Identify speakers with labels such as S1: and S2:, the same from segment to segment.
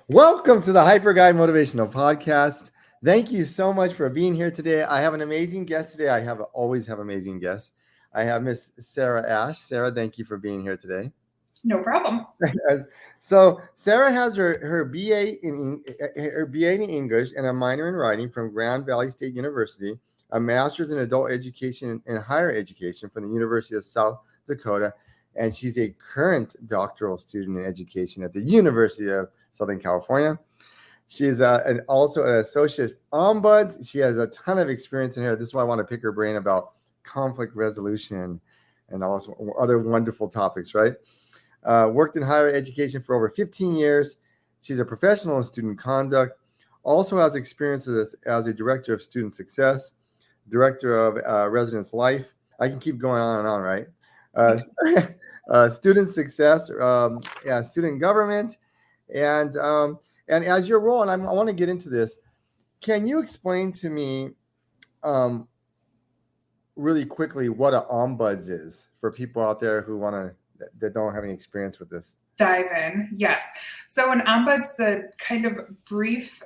S1: Welcome to the Hyper Guy Motivational Podcast. Thank you so much for being here today. I have an amazing guest today. Always have amazing guests. I have Miss Sara Ash. Sara, thank you for being here today.
S2: No problem.
S1: So Sara has her BA in English and a minor in writing from Grand Valley State University, a master's in adult education and higher education from the University of South Dakota, and she's a current doctoral student in education at the University of Southern California. She's also an associate ombuds. She has a ton of experience in here. This is why I want to pick her brain about conflict resolution and also other wonderful topics, right? Worked in higher education for over 15 years. She's a professional in student conduct, also has experience as a director of student success, director of residence life. I can keep going on and on, right? Student success, student government, and as your role, and I want to get into this, can you explain to me really quickly what an ombuds is for people out there who that don't have any experience with this?
S2: Dive in. Yes. So an ombuds, the kind of brief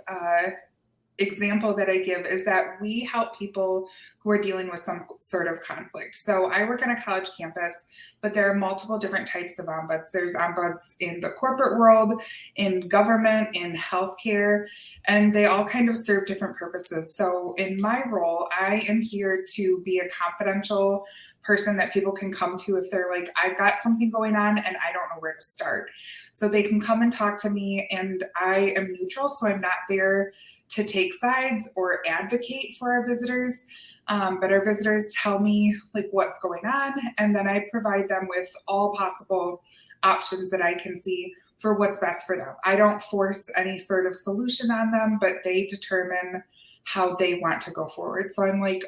S2: example that I give is that we help people who are dealing with some sort of conflict. So I work on a college campus, but there are multiple different types of ombuds. There's ombuds in the corporate world, in government, in healthcare, and they all kind of serve different purposes. So in my role, I am here to be a confidential person that people can come to if they're like, I've got something going on and I don't know where to start. So they can come and talk to me, and I am neutral, so I'm not there to take sides or advocate for our visitors. But our visitors tell me like what's going on, and then I provide them with all possible options that I can see for what's best for them. I don't force any sort of solution on them, but they determine how they want to go forward. So I'm like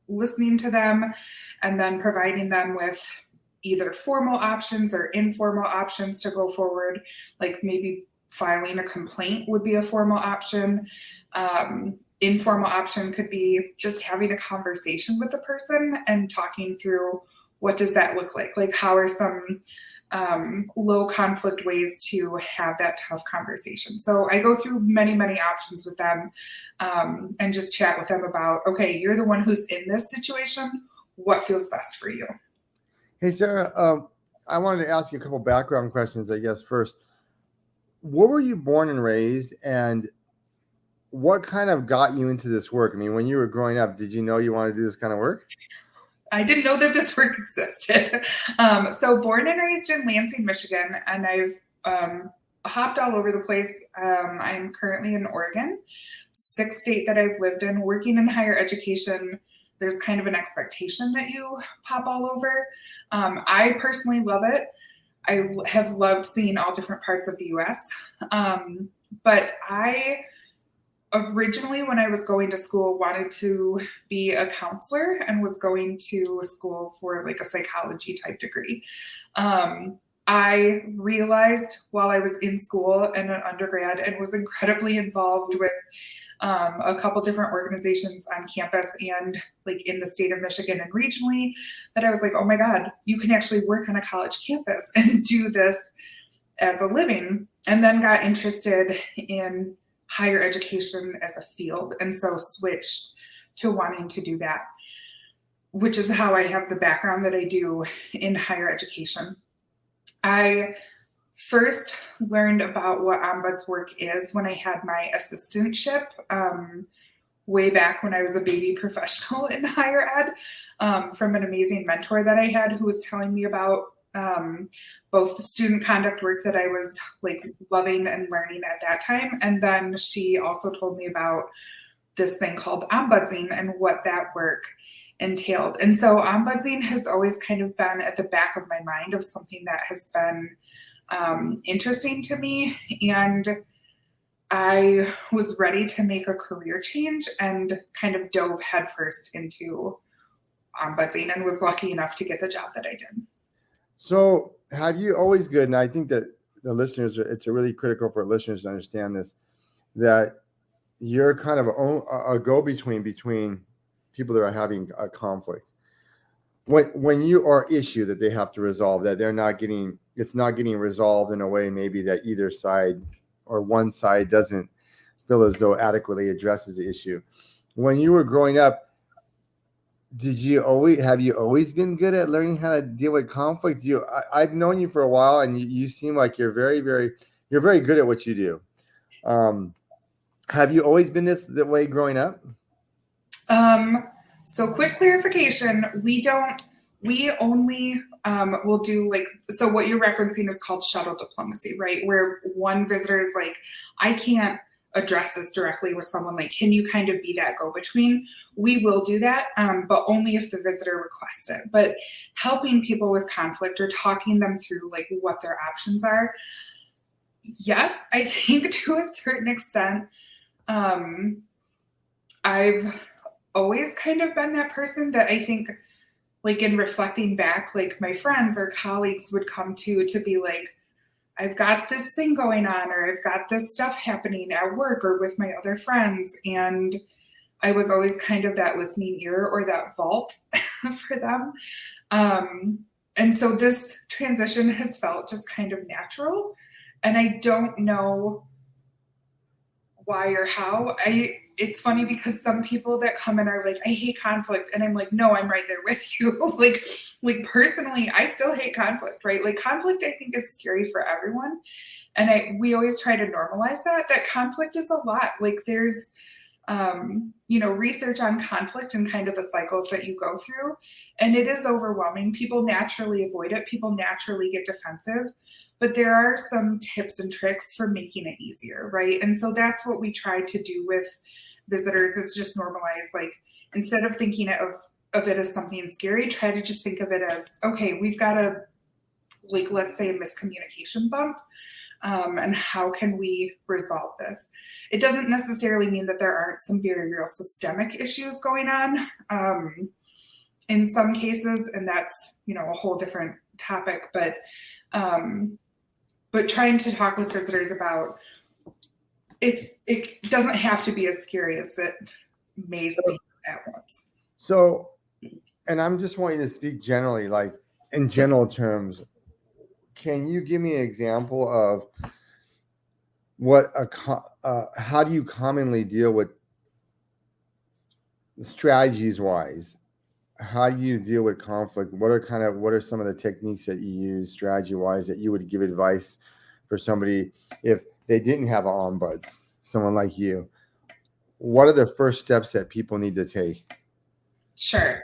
S2: listening to them and then providing them with either formal options or informal options to go forward, like maybe filing a complaint would be a formal option. Informal option could be just having a conversation with the person and talking through what does that look like? Like how are some low conflict ways to have that tough conversation? So I go through many, many options with them and just chat with them about, okay, you're the one who's in this situation. What feels best for you?
S1: Hey, Sara, I wanted to ask you a couple background questions, I guess, first. Where were you born and raised, and what kind of got you into this work? I mean, when you were growing up, did you know you wanted to do this kind of work?
S2: I didn't know that this work existed. So born and raised in Lansing, Michigan, and I've hopped all over the place. I'm currently in Oregon, sixth state that I've lived in, working in higher education. There's kind of an expectation that you pop all over. I personally love it. I have loved seeing all different parts of the US. But I originally, when I was going to school, wanted to be a counselor and was going to school for like a psychology type degree. I realized while I was in school and an undergrad and was incredibly involved with a couple different organizations on campus and like in the state of Michigan and regionally, that I was like, oh my God, you can actually work on a college campus and do this as a living. And then got interested in higher education as a field, and so switched to wanting to do that, which is how I have the background that I do in higher education. I first learned about what ombuds work is when I had my assistantship way back when I was a baby professional in higher ed from an amazing mentor that I had who was telling me about both the student conduct work that I was like loving and learning at that time. And then she also told me about this thing called ombudsing and what that work entailed. And so ombudsing has always kind of been at the back of my mind of something that has been interesting to me. And I was ready to make a career change and kind of dove headfirst into ombudsing and was lucky enough to get the job that I did.
S1: So have you always good, and I think that the listeners, it's really critical for listeners to understand this, that you're kind of a go-between between people that are having a conflict. When you are issue that they have to resolve, that it's not getting resolved in a way maybe that either side or one side doesn't feel as though adequately addresses the issue. When you were growing up, have you always been good at learning how to deal with conflict? I've known you for a while, and you seem like you're very good at what you do. Have you always been the way growing up?
S2: So quick clarification, we only will do so what you're referencing is called shuttle diplomacy, right? Where one visitor is like, I can't address this directly with someone, like, can you kind of be that go-between? We will do that, but only if the visitor requests it. But helping people with conflict or talking them through like what their options are, yes, I think to a certain extent, I've always kind of been that person that I think, like in reflecting back, like my friends or colleagues would come to be like, I've got this thing going on, or I've got this stuff happening at work or with my other friends. And I was always kind of that listening ear or that vault for them. And so this transition has felt just kind of natural. And I don't know why or how. It's funny because some people that come in are like, I hate conflict. And I'm like, no, I'm right there with you. like personally, I still hate conflict, right? Like conflict, I think, is scary for everyone. And we always try to normalize that conflict is a lot. Like there's, research on conflict and kind of the cycles that you go through. And it is overwhelming. People naturally avoid it. People naturally get defensive. But there are some tips and tricks for making it easier, right? And so that's what we try to do with visitors, is just normalize, like, instead of thinking of it as something scary, try to just think of it as, okay, we've got a, like, let's say a miscommunication bump, and how can we resolve this? It doesn't necessarily mean that there aren't some very real systemic issues going on in some cases, and that's, a whole different topic, but trying to talk with visitors about it doesn't have to be as scary as it may seem at once.
S1: So, and I'm just wanting to speak generally, like in general terms. Can you give me an example of how do you commonly deal with strategies wise? How do you deal with conflict? What are some of the techniques that you use strategy wise that you would give advice for somebody if they didn't have an ombuds, someone like you? What are the first steps that people need to take?
S2: Sure.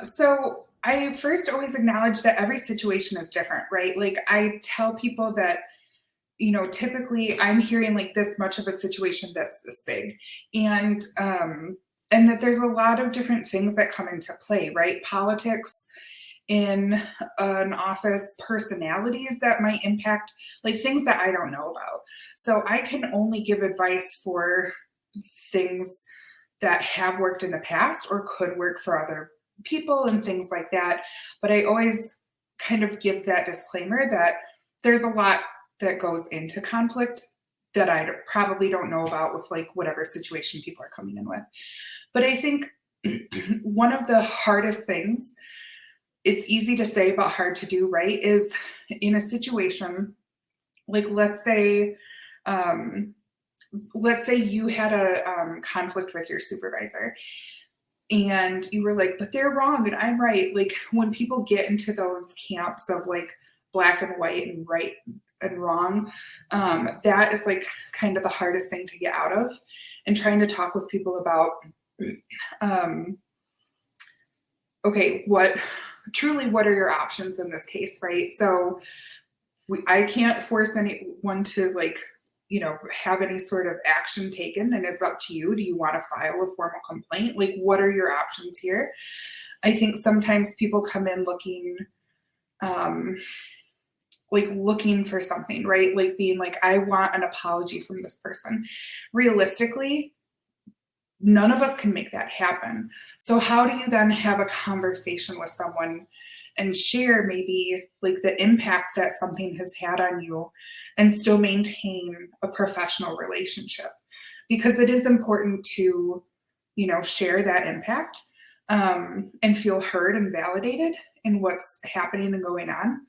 S2: So I first always acknowledge that every situation is different, right? Like I tell people that, typically I'm hearing like this much of a situation that's this big. And that there's a lot of different things that come into play, right? Politics in an office, personalities that might impact, like things that I don't know about. So I can only give advice for things that have worked in the past or could work for other people and things like that. But I always kind of give that disclaimer that there's a lot that goes into conflict that I probably don't know about with like whatever situation people are coming in with. But I think one of the hardest things, it's easy to say but hard to do, right, is in a situation like let's say you had a conflict with your supervisor and you were like, but they're wrong and I'm right. Like when people get into those camps of like black and white and right and wrong, that is like kind of the hardest thing to get out of, and trying to talk with people about, okay, what are your options in this case, right? So I can't force anyone to like, have any sort of action taken, and it's up to you. Do you want to file a formal complaint? Like, what are your options here? I think sometimes people come in looking, looking for something, right? Like being like, I want an apology from this person. Realistically, none of us can make that happen. So how do you then have a conversation with someone and share maybe like the impact that something has had on you and still maintain a professional relationship? Because it is important to, share that impact and feel heard and validated in what's happening and going on.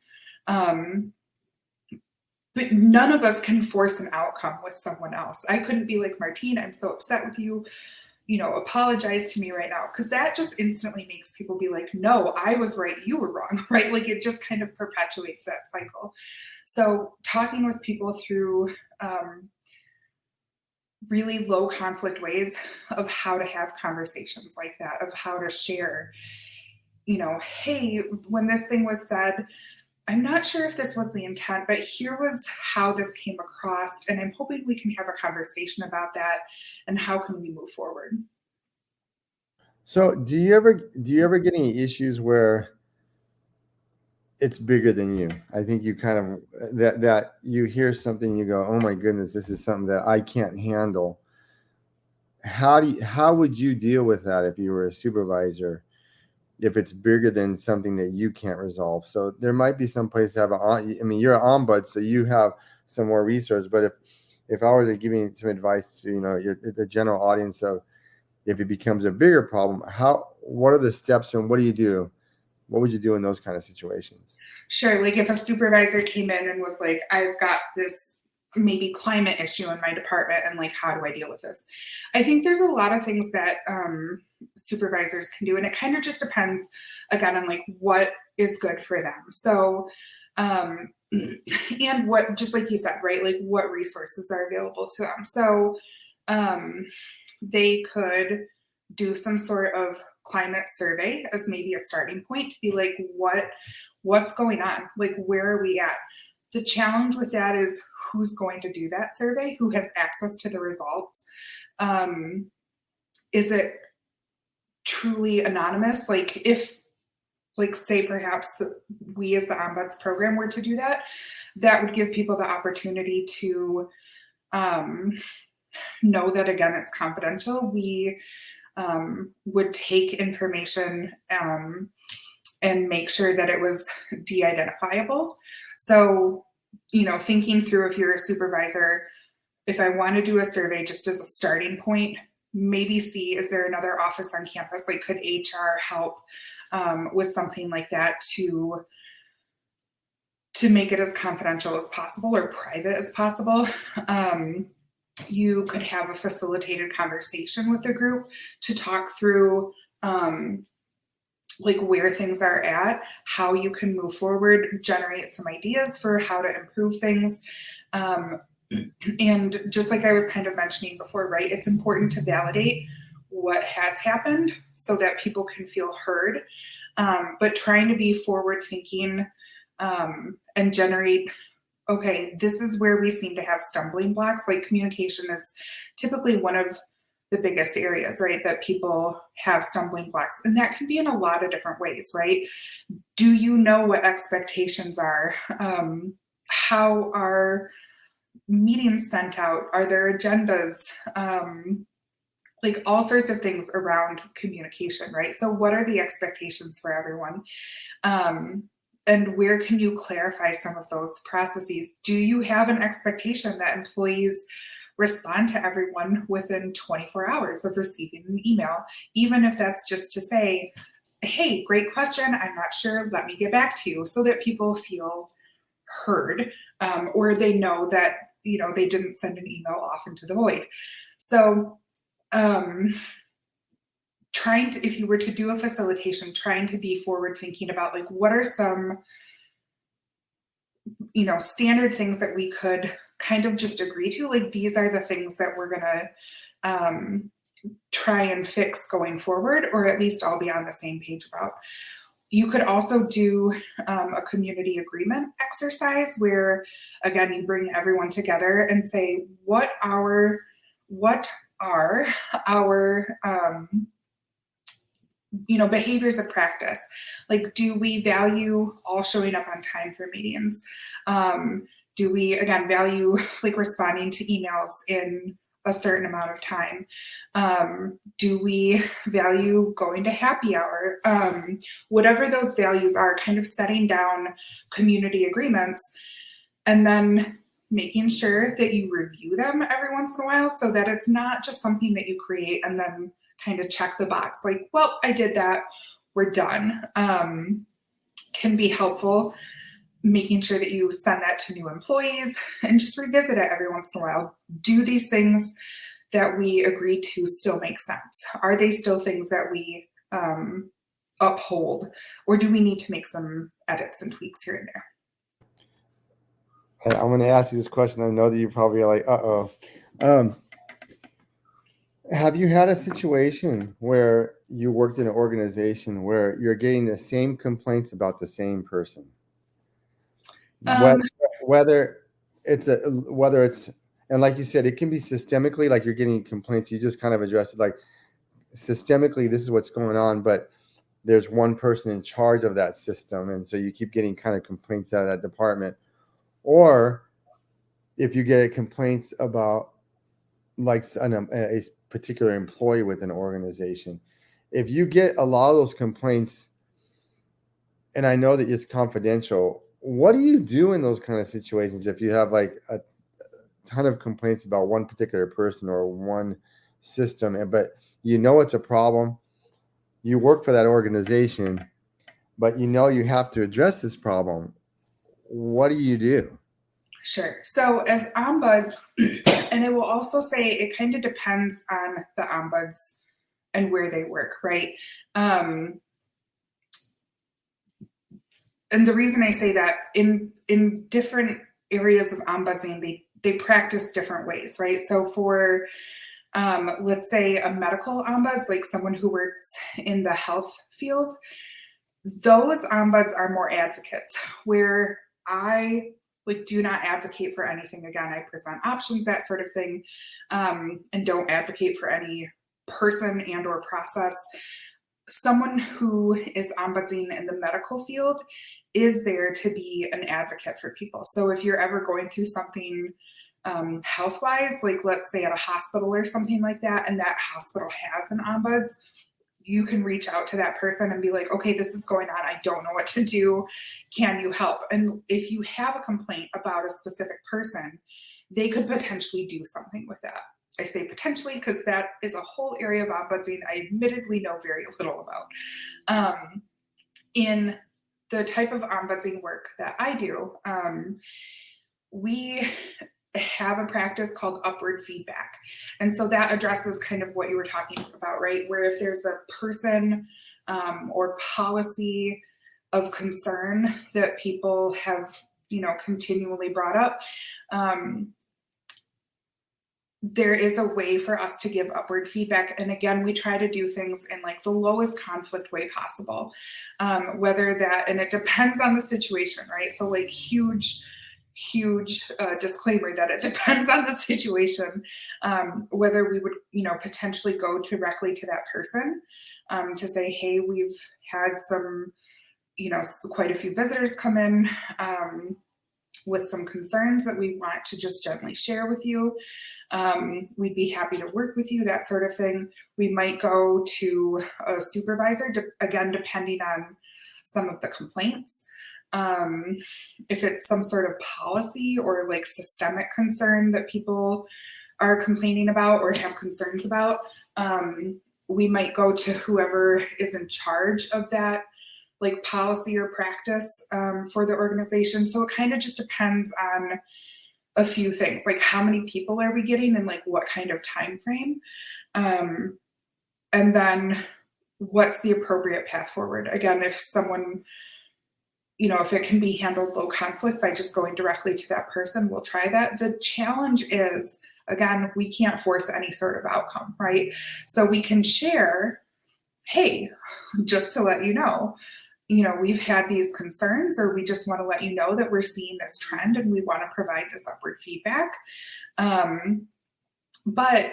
S2: but none of us can force an outcome with someone else. I couldn't be like, Martine, I'm so upset with you, apologize to me right now. Because that just instantly makes people be like, no, I was right, you were wrong, right? Like it just kind of perpetuates that cycle. So talking with people through really low conflict ways of how to have conversations like that, of how to share, hey, when this thing was said, I'm not sure if this was the intent, but here was how this came across, and I'm hoping we can have a conversation about that and how can we move forward.
S1: So do you ever get any issues where it's bigger than you? I think you kind of that you hear something, you go, oh my goodness, this is something that I can't handle. How would you deal with that if you were a supervisor, if it's bigger than something that you can't resolve? So there might be some place to have you're an ombud, so you have some more resources. But if I were to give you some advice to the general audience of, if it becomes a bigger problem, what are the steps and what do you do? What would you do in those kind of situations?
S2: Sure. Like if a supervisor came in and was like, I've got this maybe climate issue in my department, and like, how do I deal with this? I think there's a lot of things that supervisors can do, and it kind of just depends again on like what is good for them. So and what, just like you said, right, like what resources are available to them. So they could do some sort of climate survey as maybe a starting point to be like, what's going on? Like, where are we at? The challenge with that is who's going to do that survey, who has access to the results. Is it truly anonymous? Like if, like say perhaps we as the Ombuds program were to do that, that would give people the opportunity to know that, again, it's confidential. We would take information and make sure that it was de-identifiable. So, thinking through, if you're a supervisor, if I want to do a survey just as a starting point, maybe see, is there another office on campus? Like, could HR help with something like that to make it as confidential as possible or private as possible? You could have a facilitated conversation with the group to talk through like where things are at, how you can move forward, generate some ideas for how to improve things. And just like I was kind of mentioning before, right, it's important to validate what has happened so that people can feel heard, but trying to be forward thinking and generate, okay, this is where we seem to have stumbling blocks. Like communication is typically one of the biggest areas, right, that people have stumbling blocks. And that can be in a lot of different ways, right? Do you know what expectations are? How are meetings sent out? Are there agendas? Like all sorts of things around communication, right? So what are the expectations for everyone? And where can you clarify some of those processes? Do you have an expectation that employees respond to everyone within 24 hours of receiving an email, even if that's just to say, hey, great question, I'm not sure, let me get back to you, so that people feel heard, or they know that they didn't send an email off into the void. So trying to, if you were to do a facilitation, trying to be forward thinking about like what are some standard things that we could kind of just agree to, like these are the things that we're gonna try and fix going forward, or at least all be on the same page about. You could also do a community agreement exercise where, again, you bring everyone together and say, what are our behaviors of practice? Like, do we value all showing up on time for meetings? Do we, again, value like responding to emails in a certain amount of time? Do we value going to happy hour? Whatever those values are, kind of setting down community agreements and then making sure that you review them every once in a while so that it's not just something that you create and then kind of check the box like, well, I did that, we're done. Can be helpful. making sure that you send that to new employees and just revisit it every once in a while. Do these things that we agreed to still make sense? Are they still things that we uphold, or do we need to make some edits and tweaks here and there?
S1: I'm going to ask you this question. I know that you probably are like, have you had a situation where you worked in an organization where you're getting the same complaints about the same person? Whether it's and like you said, it can be systemically, like you're getting complaints. You just kind of addressed it, like systemically, this is what's going on, but there's one person in charge of that system, and so you keep getting kind of complaints out of that department. Or if you get complaints about like a particular employee with an organization, if you get a lot of those complaints, and I know that it's confidential, what do you do in those kind of situations if you have like a ton of complaints about one particular person or one system, but you know it's a problem, you work for that organization, but you know you have to address this problem? What do you do?
S2: Sure. So as ombuds, and it will also say it kind of depends on the ombuds and where they work, right? And the reason I say that, in different areas of ombudsing, they practice different ways, right? So for let's say a medical ombuds, like someone who works in the health field, those ombuds are more advocates, where I do not advocate for anything. Again, I present options, that sort of thing, and don't advocate for any person and or process. Someone who is ombudsing in the medical field is there to be an advocate for people. So if you're ever going through something health-wise, like let's say at a hospital or something like that, and that hospital has an ombuds, you can reach out to that person and be like, okay, this is going on. I don't know what to do. Can you help? And if you have a complaint about a specific person, they could potentially do something with that. I say potentially because that is a whole area of ombudsing I admittedly know very little about. In the type of ombudsing work that I do, we have a practice called upward feedback. And so that addresses kind of what you were talking about, right? Where if there's a person or policy of concern that people have, continually brought up, there is a way for us to give upward feedback. And again, we try to do things in like the lowest conflict way possible, whether that, and it depends on the situation, right? So like huge disclaimer that it depends on the situation, whether we would, potentially go directly to that person to say, hey, we've had some, quite a few visitors come in with some concerns that we want to just gently share with you. We'd be happy to work with you, that sort of thing. We might go to a supervisor, again, depending on some of the complaints. If it's some sort of policy or like systemic concern that people are complaining about or have concerns about, we might go to whoever is in charge of that like policy or practice for the organization. So it kind of just depends on a few things, like how many people are we getting and like what kind of time frame, and then what's the appropriate path forward. Again, if someone, if it can be handled low conflict by just going directly to that person, we'll try that. The challenge is, again, we can't force any sort of outcome, right? So we can share, hey, just to let you know, we've had these concerns, or we just want to let you know that we're seeing this trend and we want to provide this upward feedback. But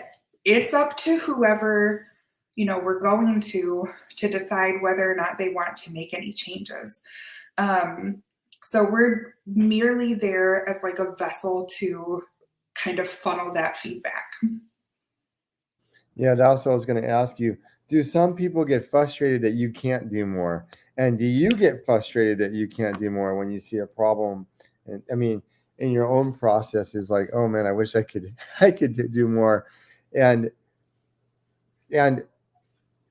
S2: it's up to whoever, we're going to decide whether or not they want to make any changes. So we're merely there as like a vessel to kind of funnel that feedback.
S1: Yeah, that's what I was going to ask you. Do some people get frustrated that you can't do more? And do you get frustrated that you can't do more when you see a problem? And I mean, in your own process is like, oh man, I wish I could do more. And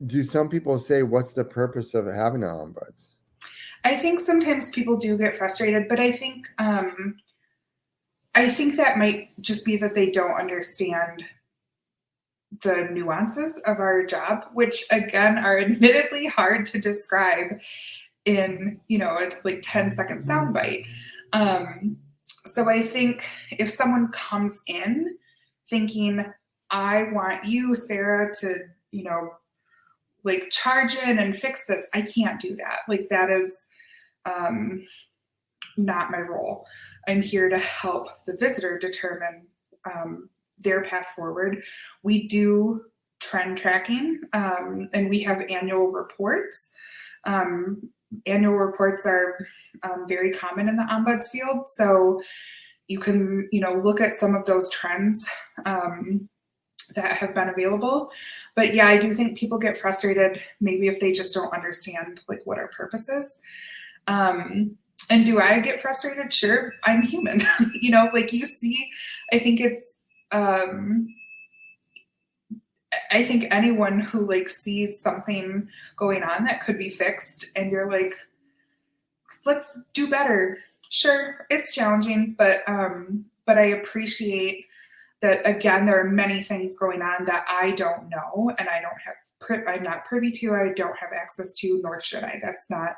S1: do some people say, what's the purpose of having an ombuds?
S2: I think sometimes people do get frustrated, but I think that might just be that they don't understand the nuances of our job, which again are admittedly hard to describe in, a like 10-second soundbite. So I think if someone comes in thinking, I want you, Sarah, to, like charge in and fix this, I can't do that. Like that is not my role. I'm here to help the visitor determine their path forward. We do trend tracking, and we have annual reports. Annual reports are very common in the ombuds field, so you can, look at some of those trends that have been available. But yeah, I do think people get frustrated maybe if they just don't understand like what our purpose is. And do I get frustrated? Sure, I'm human. Like you see, I think it's I think anyone who like sees something going on that could be fixed and you're like, let's do better. Sure, it's challenging, but I appreciate that again, there are many things going on that I don't know and I'm not privy to, I don't have access to, nor should I. That's not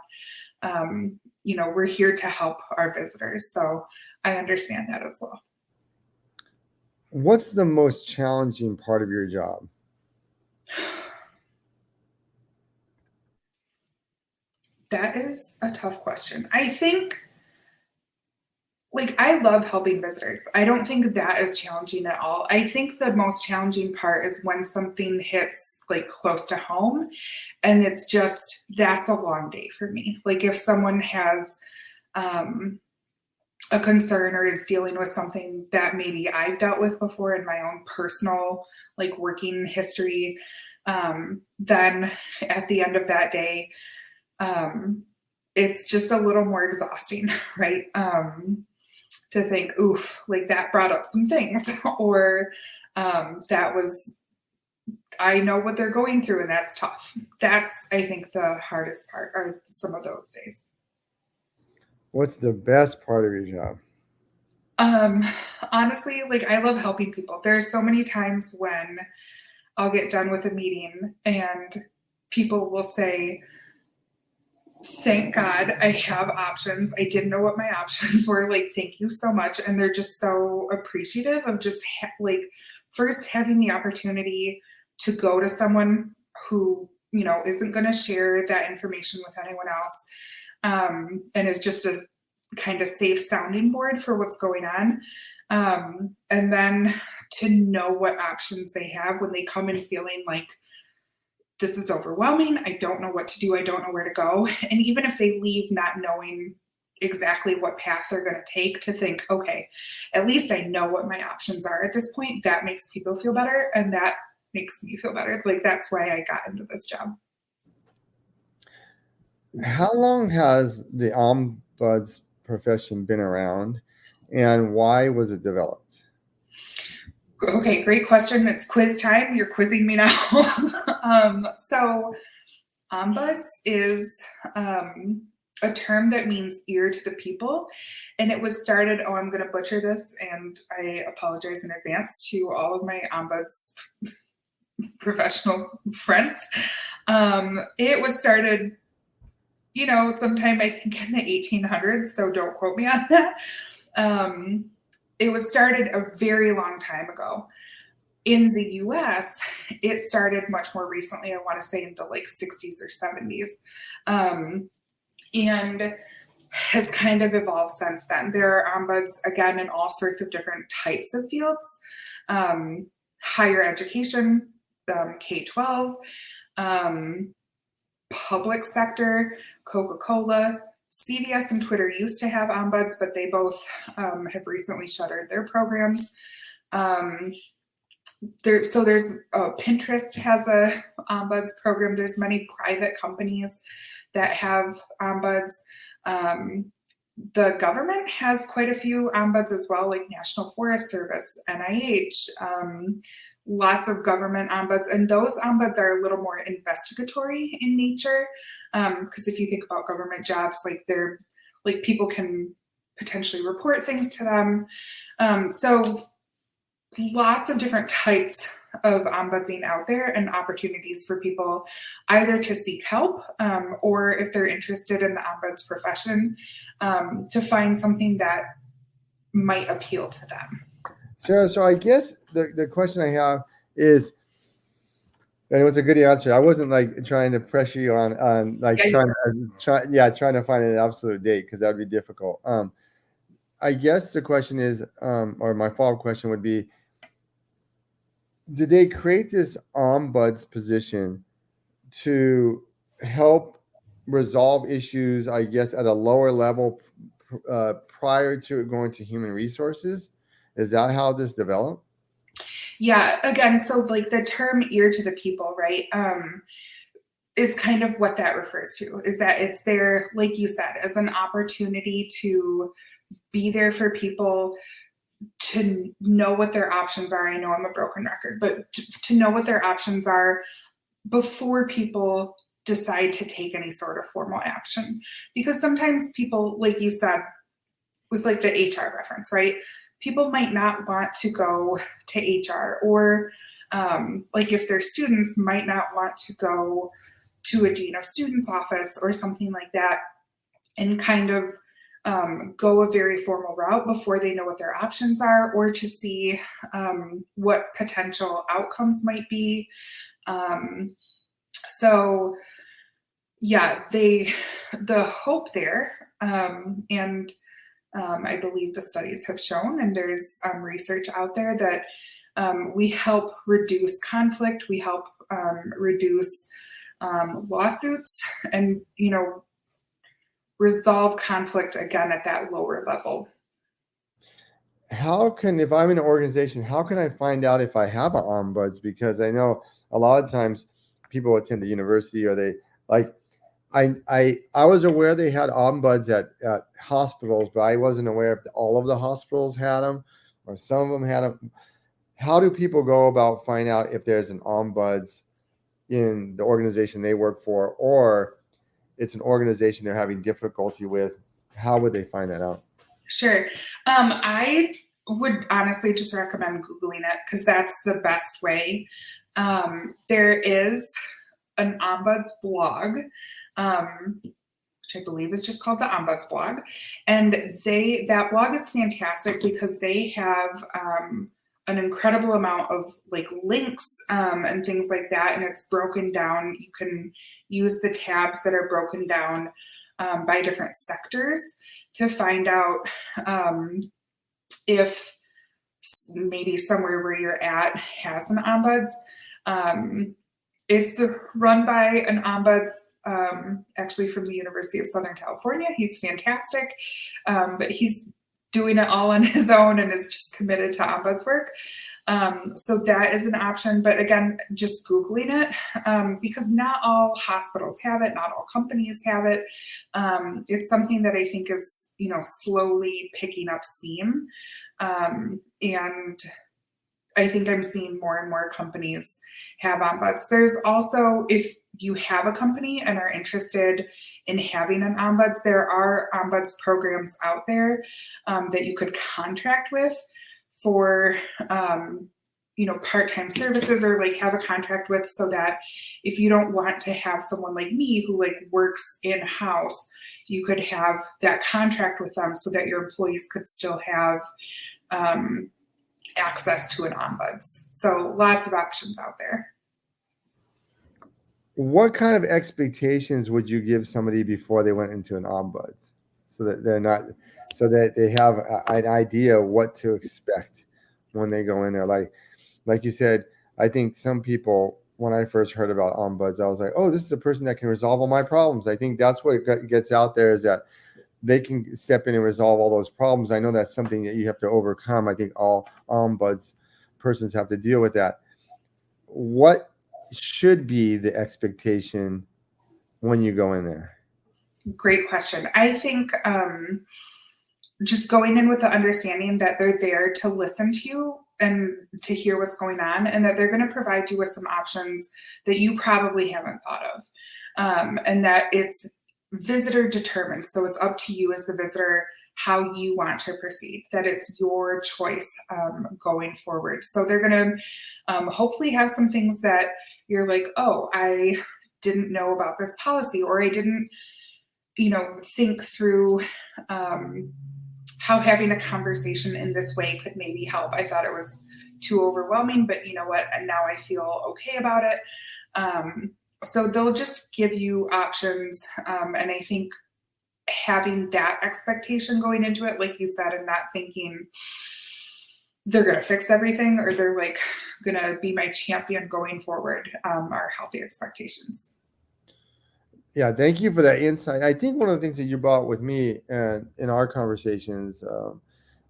S2: we're here to help our visitors. So I understand that as well.
S1: What's the most challenging part of your job?
S2: That is a tough question. I think, like, I love helping visitors. I don't think that is challenging at all. I think the most challenging part is when something hits like close to home and it's just, that's a long day for me. Like if someone has a concern or is dealing with something that maybe I've dealt with before in my own personal like working history, then at the end of that day, it's just a little more exhausting, right? To think, oof, like that brought up some things, or I know what they're going through and that's tough. That's, I think, the hardest part are some of those days.
S1: What's the best part of your job?
S2: Honestly, like I love helping people. There's so many times when I'll get done with a meeting and people will say, thank God I have options. I didn't know what my options were. Like, thank you so much. And they're just so appreciative of just first having the opportunity to go to someone who, isn't going to share that information with anyone else. And is just a kind of safe sounding board for what's going on. And then to know what options they have when they come in feeling like, this is overwhelming. I don't know what to do. I don't know where to go. And even if they leave not knowing exactly what path they're going to take, to think, okay, at least I know what my options are at this point, that makes people feel better. And that makes me feel better. Like that's why I got into this job.
S1: How long has the ombuds profession been around and why was it developed?
S2: Okay, great question. It's quiz time. You're quizzing me now. So ombuds is a term that means ear to the people. And it was started, I'm going to butcher this and I apologize in advance to all of my ombuds professional friends. It was started, sometime I think in the 1800s, so don't quote me on that. It was started a very long time ago. In the US, it started much more recently, I want to say in the like 60s or 70s, and has kind of evolved since then. There are ombuds, again, in all sorts of different types of fields, higher education, K-12, public sector, Coca-Cola, CVS and Twitter used to have ombuds, but they both have recently shuttered their programs. There's Pinterest has a ombuds program. There's many private companies that have ombuds. The government has quite a few ombuds as well, like National Forest Service, NIH, lots of government ombuds, and those ombuds are a little more investigatory in nature. Because if you think about government jobs, like they're like people can potentially report things to them. So lots of different types of ombudsing out there and opportunities for people either to seek help or if they're interested in the ombuds profession to find something that might appeal to them.
S1: Sarah, so I guess the question I have is, and it was a good answer. I wasn't like trying to pressure you on like
S2: Yeah.
S1: trying to find an absolute date because that would be difficult. I guess the question is, or my follow-up question would be, did they create this ombuds position to help resolve issues, I guess, at a lower level prior to going to human resources? Is that how this developed?
S2: Yeah, again, so like the term ear to the people, right? Is kind of what that refers to, is that it's there, like you said, as an opportunity to be there for people, to know what their options are. I know I'm a broken record, but to know what their options are before people decide to take any sort of formal action. Because sometimes people, like you said, with like the HR reference, right? People might not want to go to HR, or like if they're students, might not want to go to a dean of students office or something like that, and kind of go a very formal route before they know what their options are, or to see what potential outcomes might be. So yeah, the hope there, and I believe the studies have shown, and there's research out there that we help reduce conflict, we help reduce lawsuits, and resolve conflict again at that lower level.
S1: How can, if I'm in an organization, how can I find out if I have an ombuds? Because I know a lot of times people attend the university, or they like, I was aware they had ombuds at hospitals, but I wasn't aware if all of the hospitals had them or some of them had them. How do people go about finding out if there's an ombuds in the organization they work for, or it's an organization they're having difficulty with? How would they find that out?
S2: Sure. I would honestly just recommend Googling it, because that's the best way. There is an ombuds blog, which I believe is just called the Ombuds blog. And that blog is fantastic because they have an incredible amount of like links and things like that. And it's broken down. You can use the tabs that are broken down by different sectors to find out if maybe somewhere where you're at has an ombuds. It's run by an ombuds, actually from the University of Southern California. He's fantastic, but he's doing it all on his own and is just committed to ombuds work. So that is an option. But again, just Googling it, because not all hospitals have it, not all companies have it. It's something that I think is, slowly picking up steam. And I think I'm seeing more and more companies have ombuds. There's also, if you have a company and are interested in having an ombuds, there are ombuds programs out there that you could contract with for part-time services, or like have a contract with, so that if you don't want to have someone like me who like works in-house, you could have that contract with them so that your employees could still have access to an ombuds. So lots of options out there.
S1: What kind of expectations would you give somebody before they went into an ombuds, so that they have an idea what to expect when they go in there? Like you said, I think some people, when I first heard about ombuds, I was like, oh, this is a person that can resolve all my problems. I think that's what gets out there, is that they can step in and resolve all those problems. I know that's something that you have to overcome. I think all ombuds persons have to deal with that. What should be the expectation when you go in there?
S2: Great question. I think just going in with the understanding that they're there to listen to you and to hear what's going on, and that they're going to provide you with some options that you probably haven't thought of, and that it's visitor determined. So it's up to you as the visitor how you want to proceed, that it's your choice going forward. So they're going to hopefully have some things that you're like, oh, I didn't know about this policy, or I didn't, think through how having a conversation in this way could maybe help. I thought it was too overwhelming, but you know what? And now I feel okay about it. So they'll just give you options. And I think having that expectation going into it, like you said, and not thinking they're going to fix everything or they're like going to be my champion going forward, are healthy expectations.
S1: Yeah, thank you for that insight. I think one of the things that you brought with me in our conversations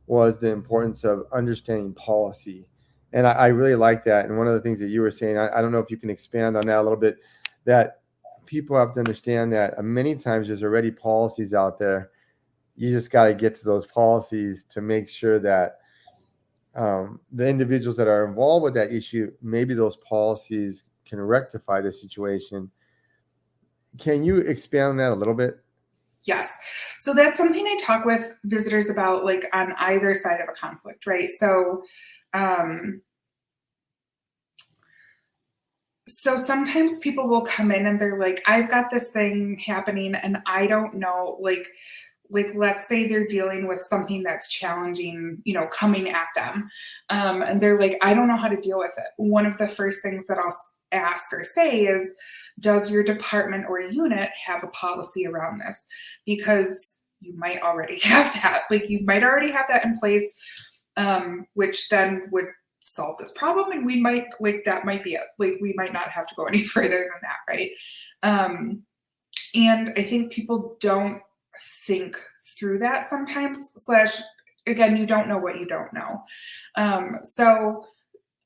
S1: was the importance of understanding policy. And I really like that. And one of the things that you were saying, I don't know if you can expand on that a little bit, that people have to understand that many times there's already policies out there. You just got to get to those policies to make sure that the individuals that are involved with that issue, maybe those policies can rectify the situation. Can you expand on that a little bit?
S2: Yes. So that's something I talk with visitors about, like on either side of a conflict, right? So, so sometimes people will come in and they're like, I've got this thing happening and I don't know, like let's say they're dealing with something that's challenging, coming at them. And they're like, I don't know how to deal with it. One of the first things that I'll ask or say is, does your department or unit have a policy around this? Because you might already have that. Like you might already have that in place, which then would solve this problem. And we might, that might be it. Like we might not have to go any further than that, right? And I think people don't think through that sometimes, again, you don't know what you don't know. So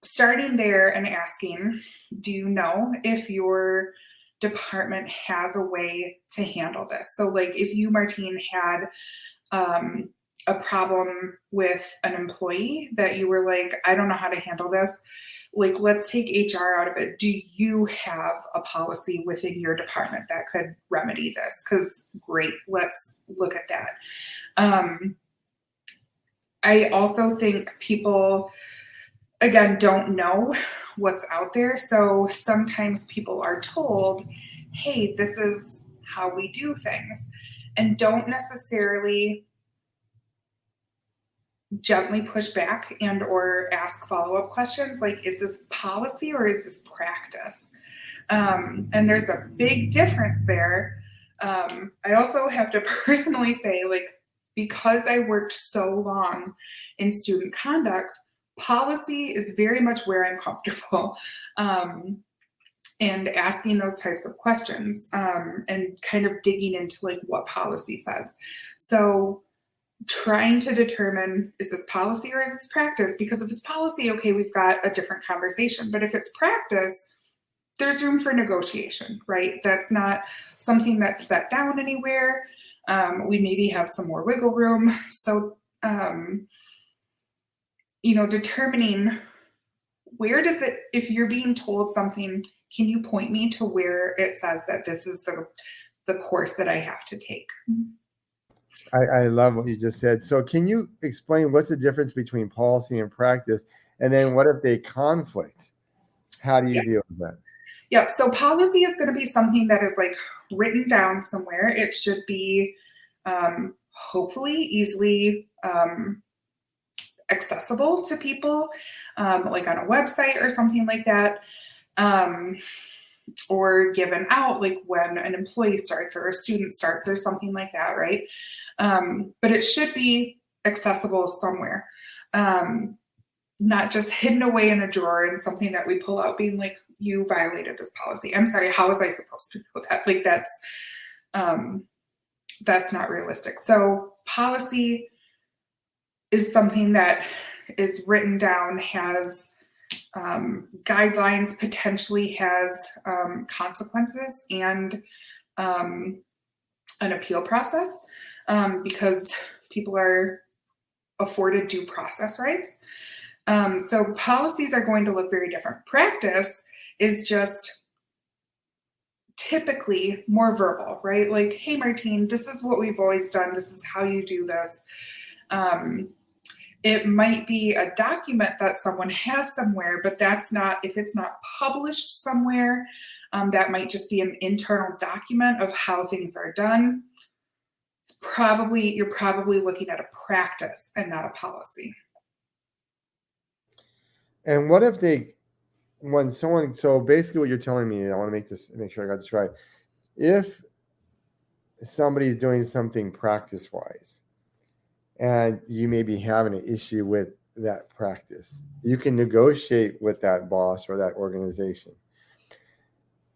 S2: starting there and asking, do you know if your department has a way to handle this? So like if you, Martine, had a problem with an employee that you were like, I don't know how to handle this, like let's take HR out of it. Do you have a policy within your department that could remedy this? Because great, let's look at that. I also think people, again, don't know what's out there. So sometimes people are told, hey, this is how we do things, and don't necessarily gently push back and or ask follow-up questions like, is this policy or is this practice? And there's a big difference there. I also have to personally say, like, because I worked so long in student conduct, policy is very much where I'm comfortable, and asking those types of questions, and kind of digging into like what policy says. So trying to determine, is this policy or is this practice? Because if it's policy, okay, we've got a different conversation. But if it's practice, there's room for negotiation, right? That's not something that's set down anywhere. We maybe have some more wiggle room. So, determining where does it, if you're being told something, can you point me to where it says that this is the course that I have to take?
S1: I love what you just said. So can you explain what's the difference between policy and practice? And then what if they conflict? How do you deal with that?
S2: Yep. So policy is going to be something that is like written down somewhere. It should be hopefully easily accessible to people, like on a website or something like that, or given out like when an employee starts or a student starts or something like that, right? But it should be accessible somewhere. Not just hidden away in a drawer and something that we pull out being like, you violated this policy. I'm sorry, how was I supposed to know that? Like that's not realistic. So policy is something that is written down, has guidelines, potentially has consequences, and an appeal process, because people are afforded due process rights. So policies are going to look very different. Practice is just typically more verbal, right? Like, hey, Martine, this is what we've always done. This is how you do this. It might be a document that someone has somewhere, but that's not, if it's not published somewhere, that might just be an internal document of how things are done. You're probably looking at a practice and not a policy.
S1: And what if so basically what you're telling me, I want to make sure I got this right. If somebody's doing something practice-wise and you may be having an issue with that practice, you can negotiate with that boss or that organization.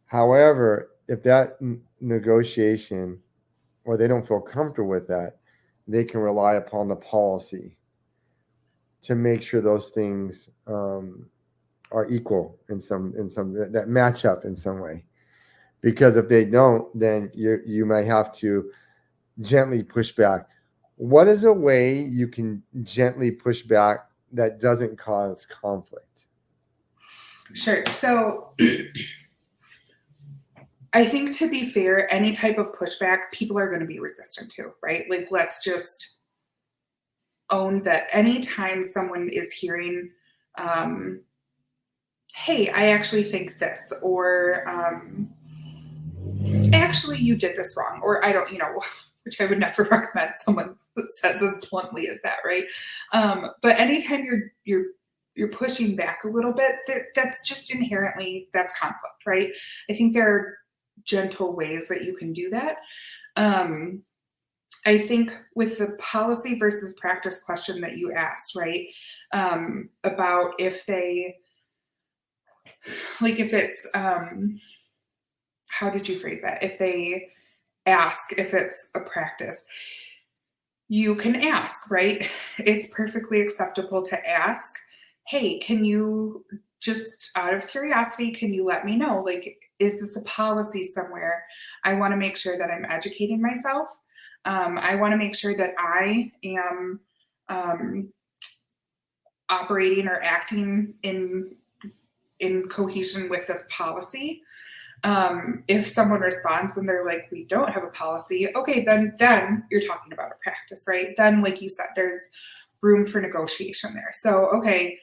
S1: However, if that negotiation, or they don't feel comfortable with that, they can rely upon the policy to make sure those things are equal in some that match up in some way. Because if they don't, then you might have to gently push back. What is a way you can gently push back that doesn't cause conflict?
S2: Sure. So I think, to be fair, any type of pushback, people are going to be resistant to, right? Like, let's just own that anytime someone is hearing, hey, I actually think this, or actually you did this wrong, or I don't, which I would never recommend someone says as bluntly as that, right? But anytime you're pushing back a little bit, that's just inherently, that's conflict, right? I think there are gentle ways that you can do that. I think with the policy versus practice question that you asked, right? About if it's, how did you phrase that? If they ask if it's a practice, you can ask, right? It's perfectly acceptable to ask, hey, can you, just out of curiosity, can you let me know, like, is this a policy somewhere? I want to make sure that I'm educating myself. I want to make sure that I am operating or acting in cohesion with this policy. If someone responds and they're like, we don't have a policy, okay, then you're talking about a practice, right? Then, like you said, there's room for negotiation there. So, okay,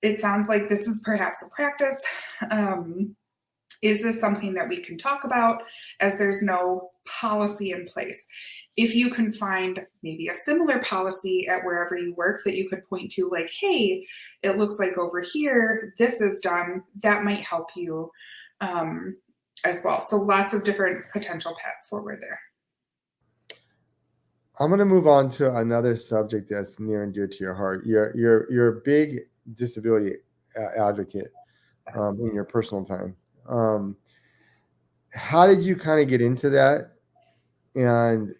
S2: it sounds like this is perhaps a practice. Is this something that we can talk about, as there's no policy in place? If you can find maybe a similar policy at wherever you work that you could point to, like, hey, it looks like over here, this is done, that might help you as well. So lots of different potential paths forward there.
S1: I'm going to move on to another subject that's near and dear to your heart. You're a big disability advocate in your personal time. How did you kind of get into that? And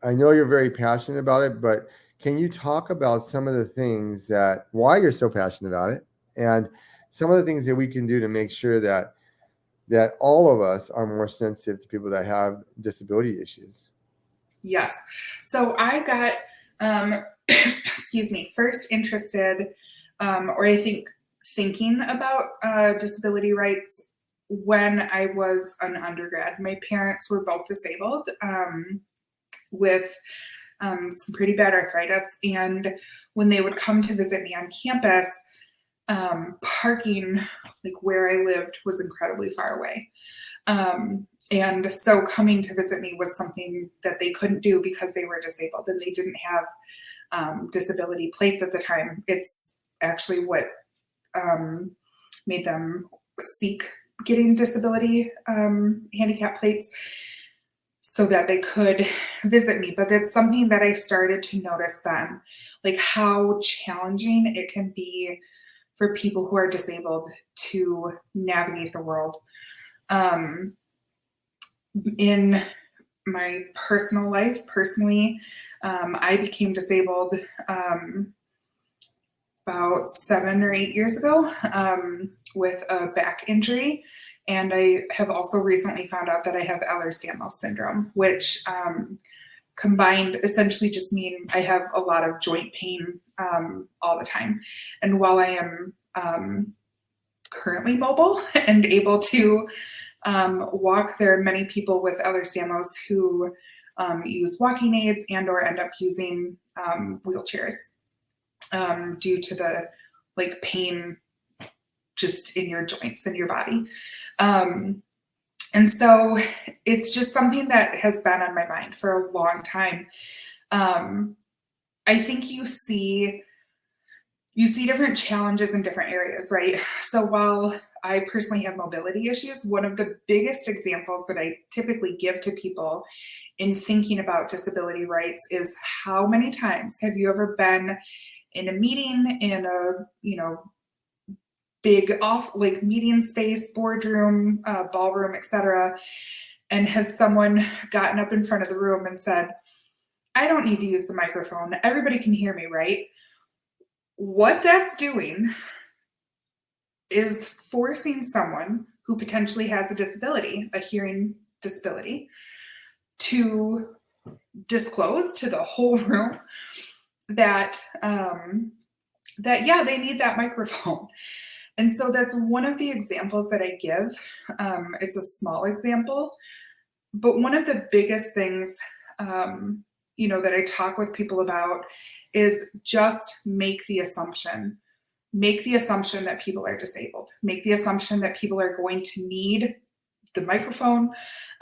S1: I know you're very passionate about it, but can you talk about some of the things why you're so passionate about it, and some of the things that we can do to make sure that all of us are more sensitive to people that have disability issues?
S2: Yes. So I got, first interested, or I think thinking about disability rights when I was an undergrad. My parents were both disabled with some pretty bad arthritis. And when they would come to visit me on campus, parking, like where I lived, was incredibly far away. And so coming to visit me was something that they couldn't do because they were disabled and they didn't have disability plates at the time. It's actually what made them seek getting disability handicap plates so that they could visit me. But it's something that I started to notice then, like how challenging it can be for people who are disabled to navigate the world. In my personal life, I became disabled about 7 or 8 years ago with a back injury. And I have also recently found out that I have Ehlers-Danlos syndrome, which combined essentially just mean I have a lot of joint pain all the time. And while I am currently mobile and able to walk, there are many people with Ehlers-Danlos who use walking aids and or end up using wheelchairs due to the like pain just in your joints and your body. And so it's just something that has been on my mind for a long time. I think you see different challenges in different areas, right? So while I personally have mobility issues, one of the biggest examples that I typically give to people in thinking about disability rights is how many times have you ever been in a meeting in a, big like meeting space, boardroom, ballroom, etc. And has someone gotten up in front of the room and said, I don't need to use the microphone. Everybody can hear me, right? What that's doing is forcing someone who potentially has a disability, a hearing disability, to disclose to the whole room that, they need that microphone. And so that's one of the examples that I give. It's a small example, but one of the biggest things, that I talk with people about is just make the assumption that people are disabled. Make the assumption that people are going to need the microphone.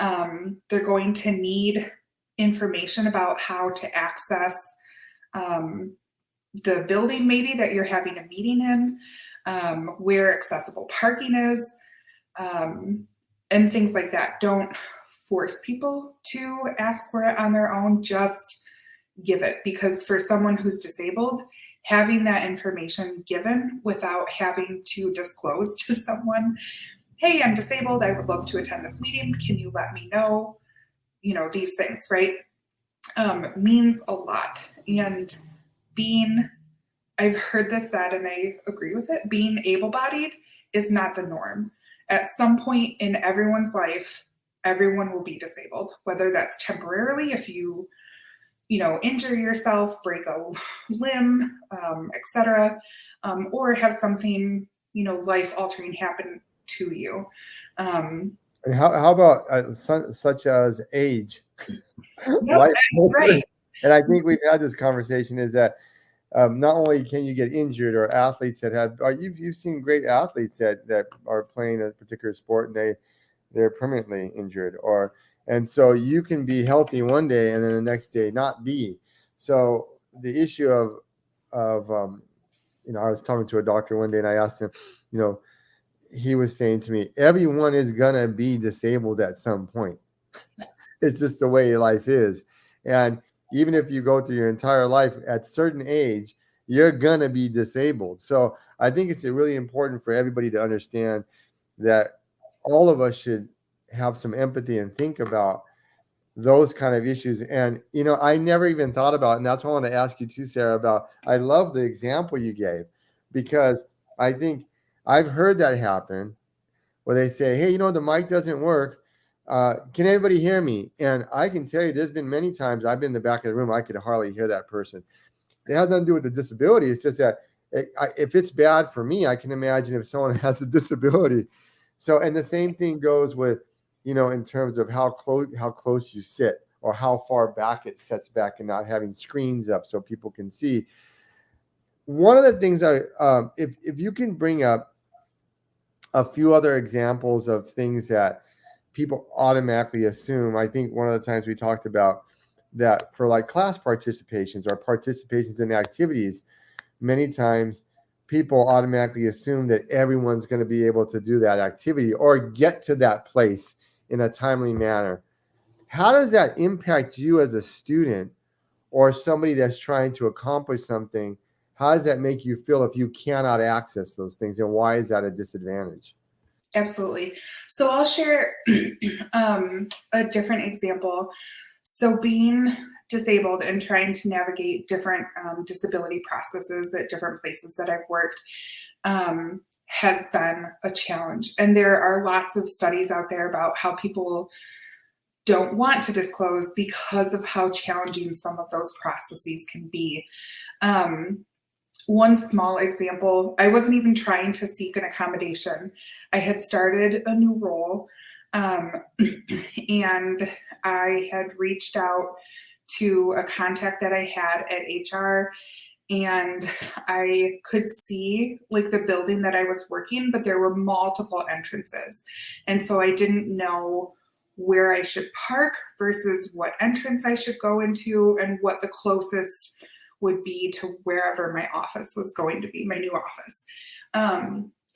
S2: They're going to need information about how to access the building maybe that you're having a meeting in, where accessible parking is, and things like that. Don't force people to ask for it on their own, just give it. Because for someone who's disabled, having that information given without having to disclose to someone, hey, I'm disabled, I would love to attend this meeting, can you let me know, these things, right? Means a lot. And I've heard this said and I agree with it, being able-bodied is not the norm. At some point in everyone's life, everyone will be disabled, whether that's temporarily if you, injure yourself, break a limb, etc., or have something, life-altering happen to you.
S1: How about such as age?
S2: Yep, right.
S1: And I think we've had this conversation is that not only can you get injured, or athletes that have, you've seen great athletes that are playing a particular sport and they're permanently injured, and so you can be healthy one day and then the next day not be. So the issue of I was talking to a doctor one day and I asked him, he was saying to me, everyone is gonna be disabled at some point. It's just the way life is. And even if you go through your entire life, at a certain age, you're going to be disabled. So I think it's really important for everybody to understand that all of us should have some empathy and think about those kind of issues. And, I never even thought about it. And that's what I want to ask you too, Sarah, about. I love the example you gave, because I think I've heard that happen where they say, hey, the mic doesn't work. Can everybody hear me? And I can tell you, there's been many times I've been in the back of the room, I could hardly hear that person. It has nothing to do with the disability. It's just that if it's bad for me, I can imagine if someone has a disability. So, and the same thing goes with, in terms of how close you sit, or how far back it sets back, and not having screens up so people can see. One of the things if you can bring up a few other examples of things that people automatically assume. I think one of the times we talked about that for like class participations or participations in activities, many times people automatically assume that everyone's going to be able to do that activity or get to that place in a timely manner. How does that impact you as a student or somebody that's trying to accomplish something? How does that make you feel if you cannot access those things, and why is that a disadvantage?
S2: Absolutely. So I'll share a different example. So being disabled and trying to navigate different disability processes at different places that I've worked has been a challenge. And there are lots of studies out there about how people don't want to disclose because of how challenging some of those processes can be. One small example, I wasn't even trying to seek an accommodation. I had started a new role, and I had reached out to a contact that I had at HR, and I could see like the building that I was working, but there were multiple entrances. And so I didn't know where I should park versus what entrance I should go into and what the closest would be to wherever my office was going to be, my new office.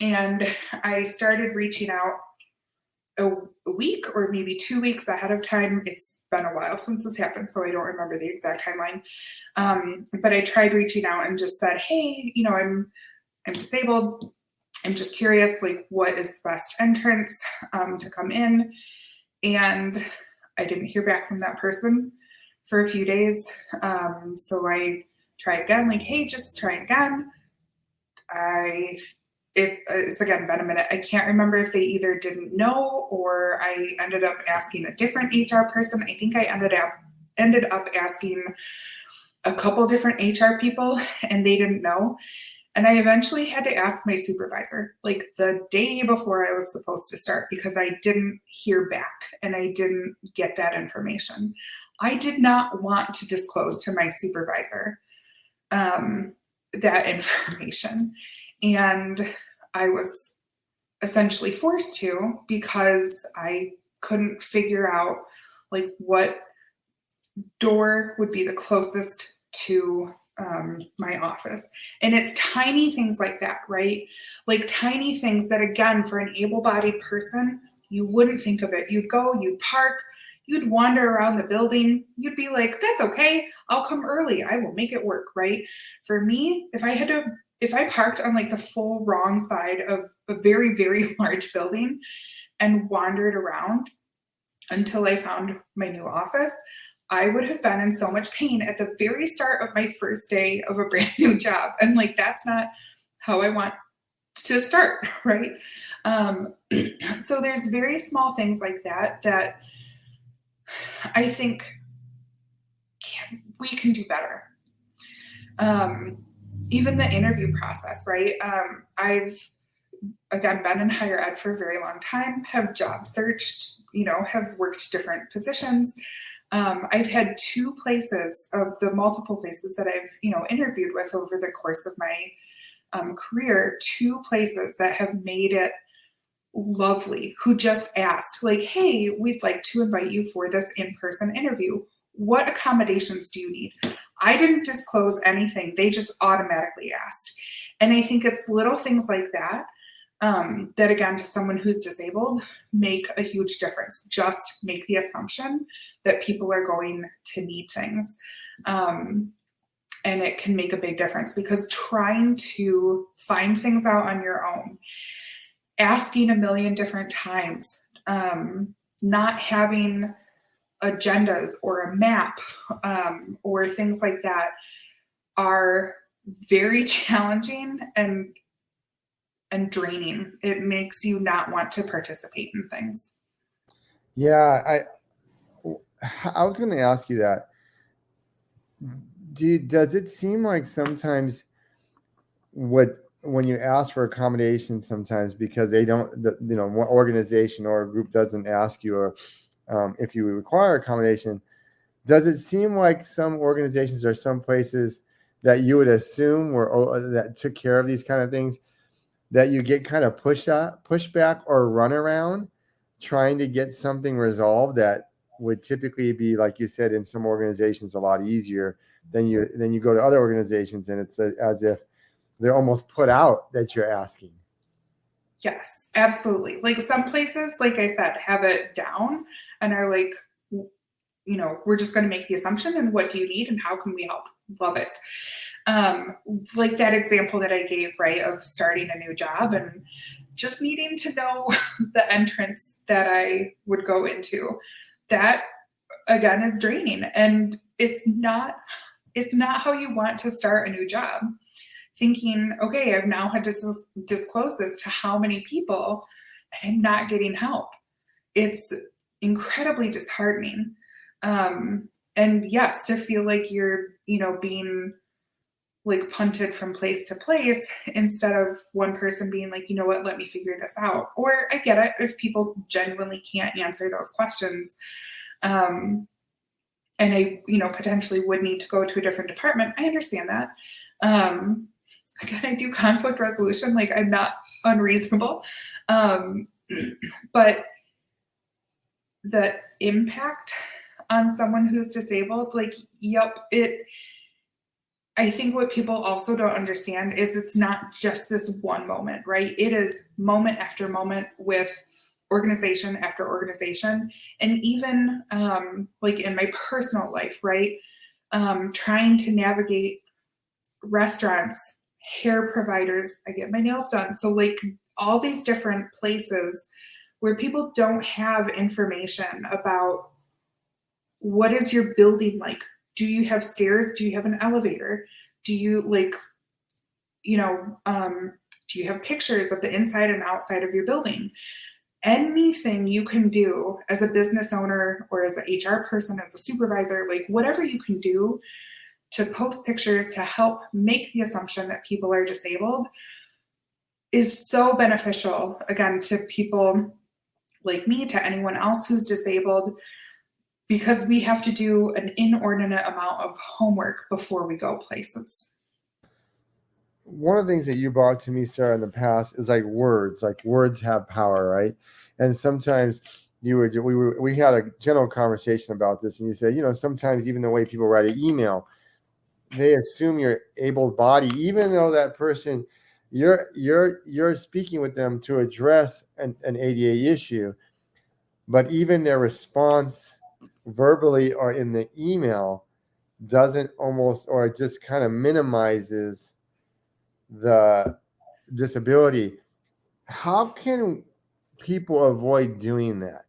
S2: And I started reaching out a week or maybe 2 weeks ahead of time. It's been a while since this happened, so I don't remember the exact timeline. But I tried reaching out and just said, hey, I'm disabled. I'm just curious, like, what is the best entrance to come in? And I didn't hear back from that person for a few days. So I tried again, like, hey, just try again. It's again been a minute. I can't remember if they either didn't know or I ended up asking a different HR person. I think I ended up asking a couple different HR people and they didn't know. And I eventually had to ask my supervisor, like the day before I was supposed to start, because I didn't hear back and I didn't get that information. I did not want to disclose to my supervisor that information. And I was essentially forced to because I couldn't figure out like what door would be the closest to my office. And it's tiny things like that, right? Like tiny things that, again, for an able-bodied person, you wouldn't think of it. You'd go, you'd park, you'd wander around the building. You'd be like, that's okay. I'll come early. I will make it work, right? For me, if I parked on like the full wrong side of a very, very large building and wandered around until I found my new office, I would have been in so much pain at the very start of my first day of a brand new job. And like, that's not how I want to start, right? So there's very small things like that I think we can do better. Even the interview process, right? I've, again, been in higher ed for a very long time, have job searched, have worked different positions. I've had 2 places of the multiple places that I've, interviewed with over the course of my career, 2 places that have made it lovely, who just asked like, hey, we'd like to invite you for this in-person interview. What accommodations do you need? I didn't disclose anything. They just automatically asked. And I think it's little things like that, that again, to someone who's disabled, make a huge difference. Just make the assumption that people are going to need things. And it can make a big difference because trying to find things out on your own, asking a million different times, not having agendas or a map, or things like that are very challenging and draining. It makes you not want to participate in things.
S1: Yeah, I was going to ask you that. Does it seem like sometimes when you ask for accommodation, sometimes because they don't, one organization or a group doesn't ask you, or if you require accommodation, does it seem like some organizations or some places that you would assume that took care of these kind of things, that you get kind of pushback or run around trying to get something resolved that would typically be, like you said, in some organizations a lot easier than you go to other organizations, and it's as if they're almost put out that you're asking?
S2: Yes, absolutely. Like some places, like I said, have it down and are like, we're just going to make the assumption and what do you need and how can we help? Love it. Like that example that I gave, right, of starting a new job and just needing to know the entrance that I would go into. That again is draining, and it's not how you want to start a new job. thinking, okay, I've now had to disclose this to how many people, and I'm not getting help. It's incredibly disheartening. And yes, to feel like you're, being like punted from place to place instead of one person being like, you know what, let me figure this out. Or I get it if people genuinely can't answer those questions. And I, potentially would need to go to a different department. I understand that. Again, I do conflict resolution. Like, I'm not unreasonable. But the impact on someone who's disabled, like, I think what people also don't understand is it's not just this one moment, right? It is moment after moment with organization after organization. And even like in my personal life, right? Trying to navigate restaurants, hair providers, I get my nails done. So like all these different places where people don't have information about what is your building like? Do you have stairs? Do you have an elevator? Do you do you have pictures of the inside and outside of your building? Anything you can do as a business owner or as an HR person, as a supervisor, like whatever you can do to post pictures to help make the assumption that people are disabled is so beneficial, again, to people like me, to anyone else who's disabled, because we have to do an inordinate amount of homework before we go places.
S1: One of the things that you brought to me, Sarah, in the past is like words have power, right? And sometimes we had a general conversation about this, and you said, sometimes even the way people write an email, they assume you're able-bodied, even though that person, you're speaking with them to address an ADA issue, but even their response verbally or in the email doesn't almost, or just kind of minimizes the disability. How can people avoid doing that?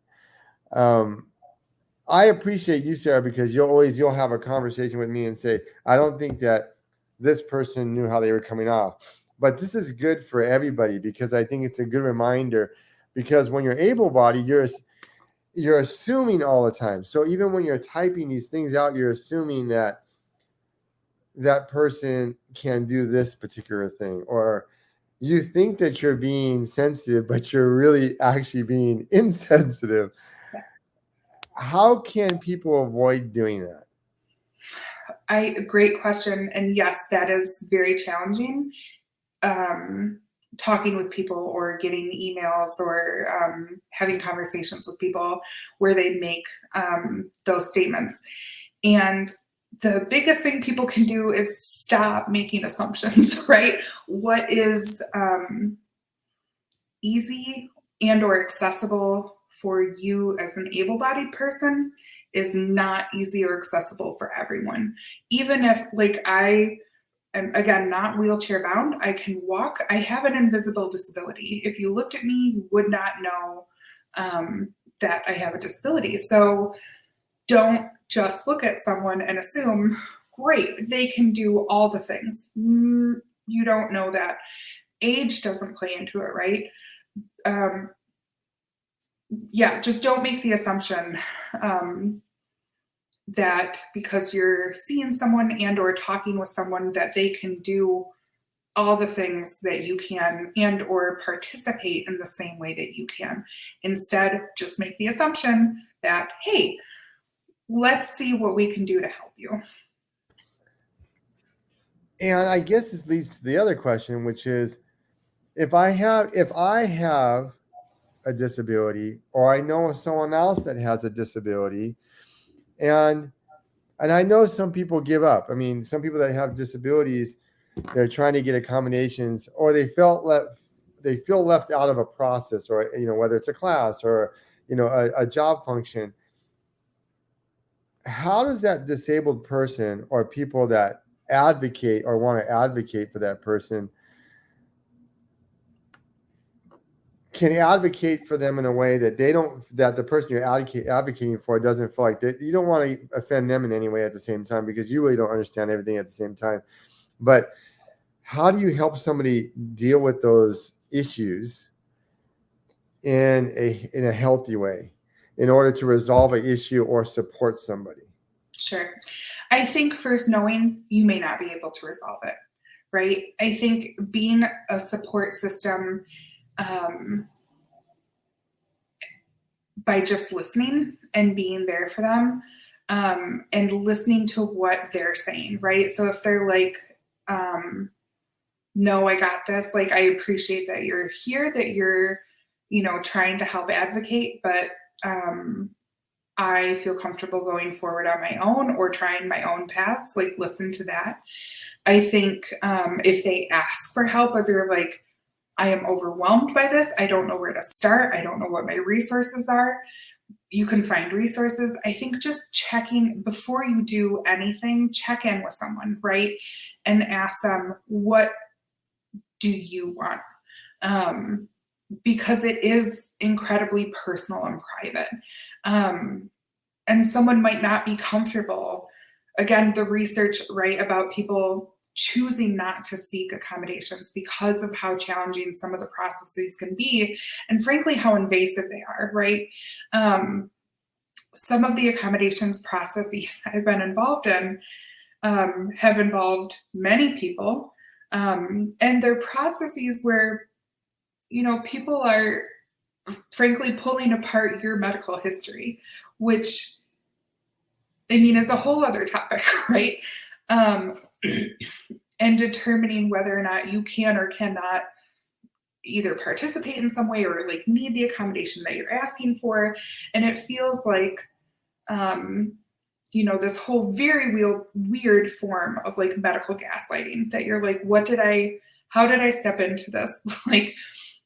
S1: I appreciate you, Sarah, because you'll have a conversation with me and say, I don't think that this person knew how they were coming off. But this is good for everybody, because I think it's a good reminder, because when you're able-bodied, you're assuming all the time. So even when you're typing these things out, you're assuming that that person can do this particular thing, or you think that you're being sensitive, but you're really actually being insensitive. How can people avoid doing that?
S2: Great question. And yes, that is very challenging. Talking with people or getting emails or having conversations with people where they make those statements. And the biggest thing people can do is stop making assumptions, right? What is easy and or accessible for you as an able-bodied person is not easy or accessible for everyone. Even if, like, I am, again, not wheelchair bound, I can walk, I have an invisible disability. If you looked at me, you would not know that I have a disability. So don't just look at someone and assume, great, they can do all the things. You don't know that. Age doesn't play into it, right? Just don't make the assumption that because you're seeing someone and or talking with someone that they can do all the things that you can and or participate in the same way that you can. Instead, just make the assumption that, hey, let's see what we can do to help you.
S1: And I guess this leads to the other question, which is, if I have a disability, or I know of someone else that has a disability, and I know some people give up. I mean, some people that have disabilities, they're trying to get accommodations, or they feel left out of a process, or whether it's a class or a job function. How does that disabled person, or people that advocate or want to advocate for that person, can advocate for them in a way that that the person you're advocating for doesn't feel like you don't want to offend them in any way at the same time, because you really don't understand everything at the same time. But how do you help somebody deal with those issues in a healthy way in order to resolve an issue or support somebody?
S2: Sure. I think first knowing you may not be able to resolve it, right? I think being a support system, by just listening and being there for them, and listening to what they're saying, right? So if they're like, no, I got this, like, I appreciate that you're here, that you're, trying to help advocate, but I feel comfortable going forward on my own or trying my own paths, like, listen to that. I think if they ask for help, or they're like, I am overwhelmed by this, I don't know where to start, I don't know what my resources are, you can find resources. I think just checking before you do anything, check in with someone, right? And ask them, what do you want? Because it is incredibly personal and private. And someone might not be comfortable. Again, the research, right, about people choosing not to seek accommodations because of how challenging some of the processes can be, and frankly, how invasive they are, right? Some of the accommodations processes I've been involved in have involved many people, and they're processes where, people are frankly pulling apart your medical history, which, I mean, is a whole other topic, right? And determining whether or not you can or cannot either participate in some way or like need the accommodation that you're asking for. And it feels like, this whole very weird form of like medical gaslighting that you're like, how did I step into this? Like,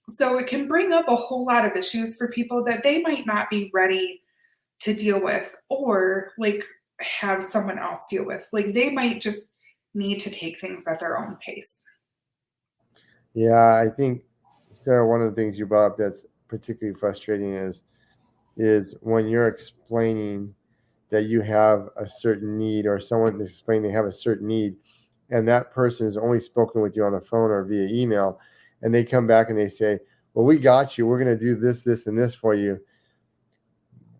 S2: so it can bring up a whole lot of issues for people that they might not be ready to deal with, or like have someone else deal with. Like, they might just need to take things at their own pace.
S1: Yeah, I think, Sarah, one of the things you brought up that's particularly frustrating is when you're explaining that you have a certain need, or someone is explaining they have a certain need, and that person has only spoken with you on the phone or via email, and they come back and they say, well, we got you, we're going to do this, this, and this for you.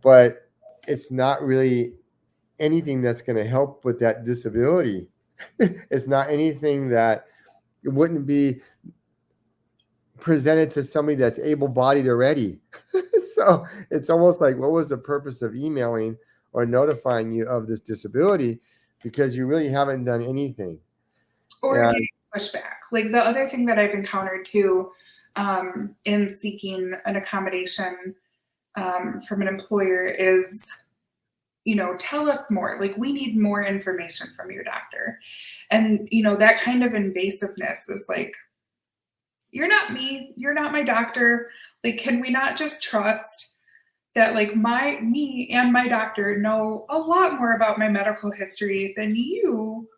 S1: But it's not really anything that's going to help with that disability. It's not anything that it wouldn't be presented to somebody that's able-bodied already. So it's almost like, what was the purpose of emailing or notifying you of this disability, because you really haven't done anything.
S2: Or getting pushback. Like, the other thing that I've encountered too, in seeking an accommodation from an employer is, tell us more. Like, we need more information from your doctor. And, that kind of invasiveness is like, you're not me, you're not my doctor. Like, can we not just trust that, like, me and my doctor know a lot more about my medical history than you,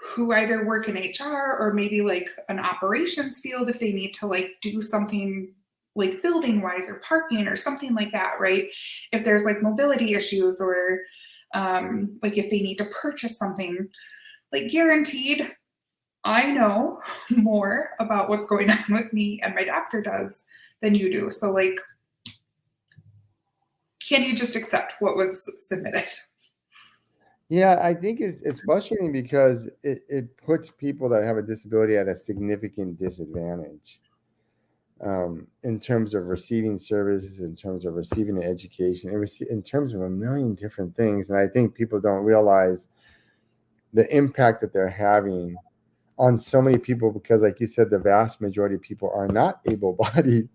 S2: who either work in HR or maybe like an operations field if they need to like do something like building wise or parking or something like that, right? If there's like mobility issues, or like if they need to purchase something, like, guaranteed, I know more about what's going on with me and my doctor does than you do. So, like, can you just accept what was submitted?
S1: Yeah, I think it's frustrating because it puts people that have a disability at a significant disadvantage, in terms of receiving services, in terms of receiving an education, in terms of a million different things. And I think people don't realize the impact that they're having on so many people, because, like you said, the vast majority of people are not able-bodied.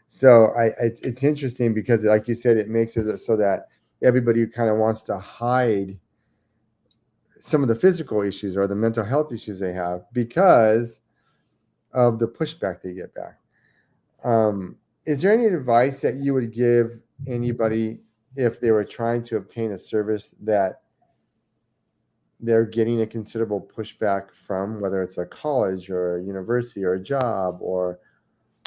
S1: So it's interesting because, like you said, it makes it so that everybody kind of wants to hide some of the physical issues or the mental health issues they have because of the pushback they get back. Is there any advice that you would give anybody if they were trying to obtain a service that they're getting a considerable pushback from, whether it's a college or a university or a job or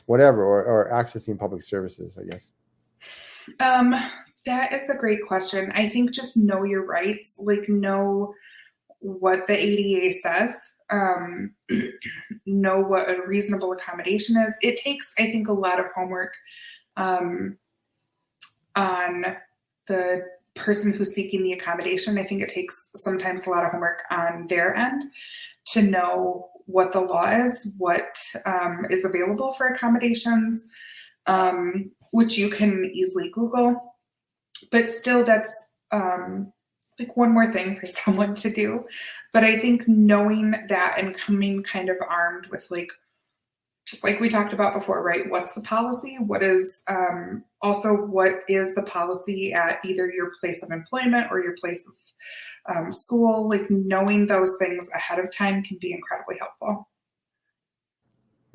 S1: whatever, or accessing public services, I guess?
S2: That is a great question. I think just know your rights, like, know what the ADA says. know what a reasonable accommodation is. It takes, I think, a lot of homework on the person who's seeking the accommodation. I think it takes sometimes a lot of homework on their end to know what the law is, what is available for accommodations, which you can easily Google. But still, that's like one more thing for someone to do. But I think knowing that and coming kind of armed with, like, just like we talked about before, right? What's the policy? What is also what is the policy at either your place of employment or your place of school? Like, knowing those things ahead of time can be incredibly helpful.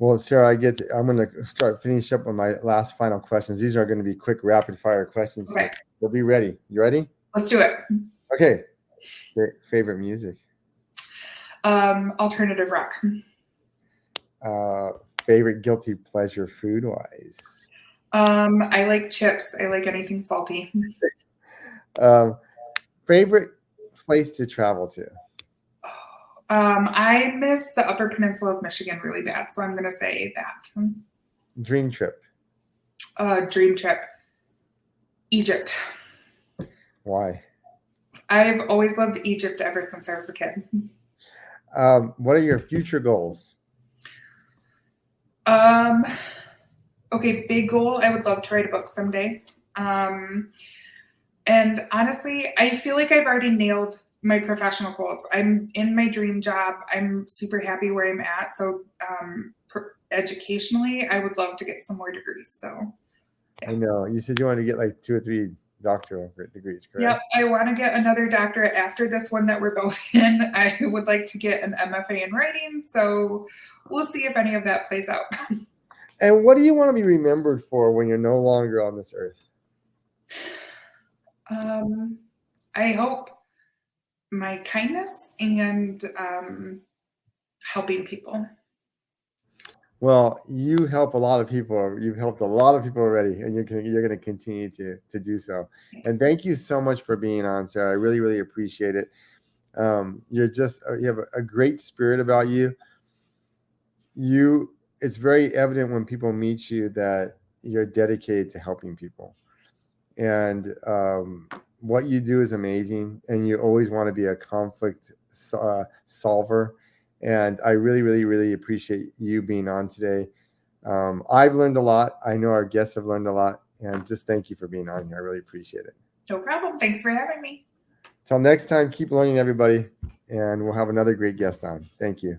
S1: Well, Sarah, I'm going to finish up with my last final questions. These are going to be quick, rapid fire questions.
S2: Okay.
S1: Here. We'll be ready. You ready?
S2: Let's do it.
S1: Okay. Favorite music?
S2: Alternative rock.
S1: Favorite guilty pleasure food wise?
S2: I like chips. I like anything salty.
S1: Favorite place to travel to?
S2: I miss the Upper Peninsula of Michigan really bad, so I'm going to say that.
S1: Dream trip?
S2: Dream trip. Egypt.
S1: Why?
S2: I've always loved Egypt ever since I was a kid.
S1: What are your future goals?
S2: Okay, big goal. I would love to write a book someday. And honestly, I feel like I've already nailed my professional goals. I'm in my dream job. I'm super happy where I'm at. So educationally, I would love to get some more degrees. So
S1: yeah. I know. You said you wanted to get like 2 or 3 doctoral degrees, correct?
S2: Yep. I want to get another doctorate after this one that we're both in. I would like to get an MFA in writing. So we'll see if any of that plays out.
S1: And what do you want to be remembered for when you're no longer on this earth?
S2: I hope my kindness and helping people.
S1: Well, you help a lot of people. You've helped a lot of people already, and you're going to continue to do so. And thank you so much for being on, Sarah. I really, really appreciate it. You have a great spirit about you. It's very evident when people meet you that you're dedicated to helping people. And what you do is amazing, and you always want to be a conflict solver. And I really, really, really appreciate you being on today. I've learned a lot. I know our guests have learned a lot. And just thank you for being on here. I really appreciate it.
S2: No problem. Thanks for having me.
S1: Till next time, keep learning, everybody. And we'll have another great guest on. Thank you.